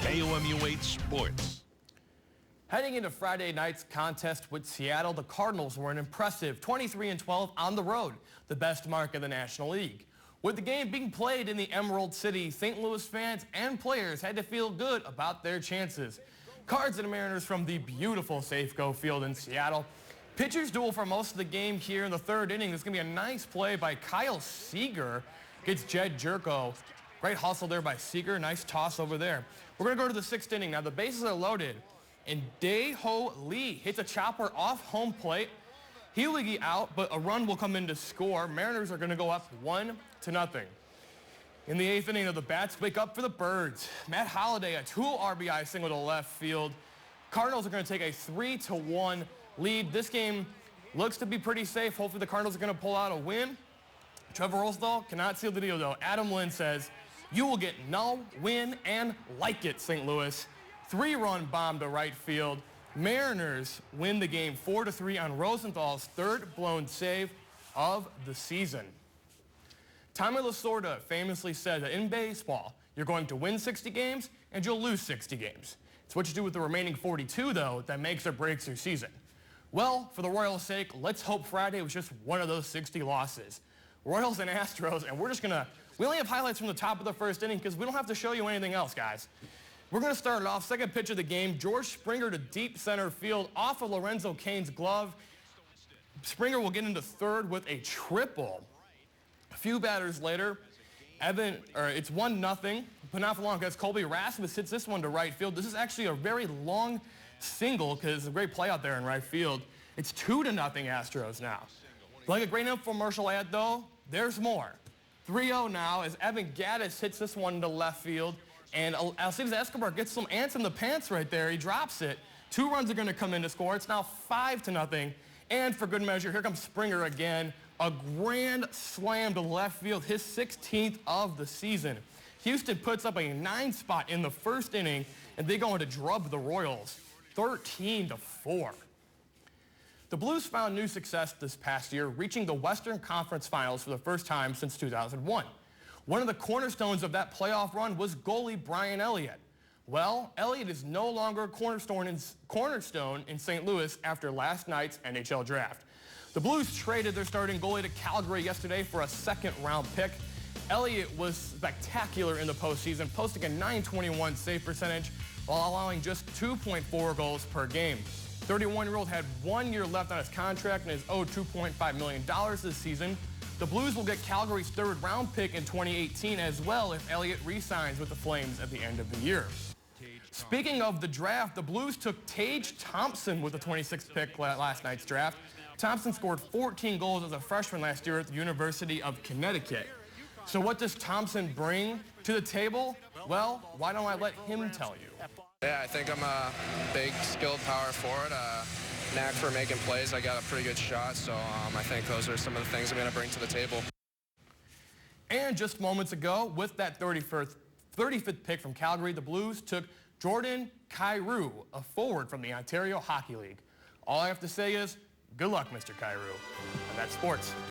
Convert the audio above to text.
KOMU8 Sports. Heading into Friday night's contest with Seattle, the Cardinals were an impressive 23-12 on the road, the best mark in the National League. With the game being played in the Emerald City, St. Louis fans and players had to feel good about their chances. Cards and Mariners from the beautiful Safeco Field in Seattle. Pitchers duel for most of the game here in the third inning. There's going to be a nice play by Kyle Seager. Gets Jed Jerko. Great hustle there by Seager. Nice toss over there. We're going to go to the sixth inning. Now the bases are loaded. And Dae-Ho Lee hits a chopper off home plate. He'll get out, but a run will come in to score. Mariners are going to go up 1-0. In the eighth inning, the bats wake up for the Birds. Matt Holliday, a 2 RBI single to left field. Cardinals are going to take a 3-1 lead. This game looks to be pretty safe. Hopefully the Cardinals are going to pull out a win. Trevor Rosenthal cannot seal the deal, though. Adam Lynn says, "You will get no win and like it, St. Louis." 3-run bomb to right field. Mariners win the game 4-3 on Rosenthal's third blown save of the season. Tommy Lasorda famously said that in baseball, you're going to win 60 games and you'll lose 60 games. It's what you do with the remaining 42, though, that makes or breaks your season. Well, for the Royals' sake, let's hope Friday was just one of those 60 losses. Royals and Astros, and we only have highlights from the top of the first inning because we don't have to show you anything else, guys. We're going to start it off. Second pitch of the game, George Springer to deep center field off of Lorenzo Cain's glove. Springer will get into third with a triple. A few batters later, it's 1-0. But not for long because Colby Rasmus hits this one to right field. This is actually a very long single because it's a great play out there in right field. It's 2-0 Astros now. Like a great infomercial ad, though, there's more. 3-0 now as Evan Gattis hits this one to left field. And Alcides Escobar gets some ants in the pants right there. He drops it. 2 runs are going to come in to score. It's now 5-0. And for good measure, here comes Springer again. A grand slam to left field, his 16th of the season. Houston puts up a 9 spot in the first inning, and they go on to drub the Royals 13-4. The Blues found new success this past year, reaching the Western Conference Finals for the first time since 2001. One of the cornerstones of that playoff run was goalie Brian Elliott. Well, Elliott is no longer a cornerstone in St. Louis after last night's NHL draft. The Blues traded their starting goalie to Calgary yesterday for a second-round pick. Elliott was spectacular in the postseason, posting a .921 save percentage while allowing just 2.4 goals per game. 31-year-old had 1 year left on his contract and is owed $2.5 million this season. The Blues will get Calgary's third-round pick in 2018 as well if Elliott re-signs with the Flames at the end of the year. Speaking of the draft, the Blues took Tage Thompson with the 26th pick last night's draft. Thompson scored 14 goals as a freshman last year at the University of Connecticut. So what does Thompson bring to the table? Well, why don't I let him tell you? Yeah, I think I'm a big, skilled power forward. Knack for making plays. I got a pretty good shot, so I think those are some of the things I'm going to bring to the table. And just moments ago, with that 35th pick from Calgary, the Blues took Jordan Kyrou, a forward from the Ontario Hockey League. All I have to say is, good luck, Mr. Kyrou. And that's sports.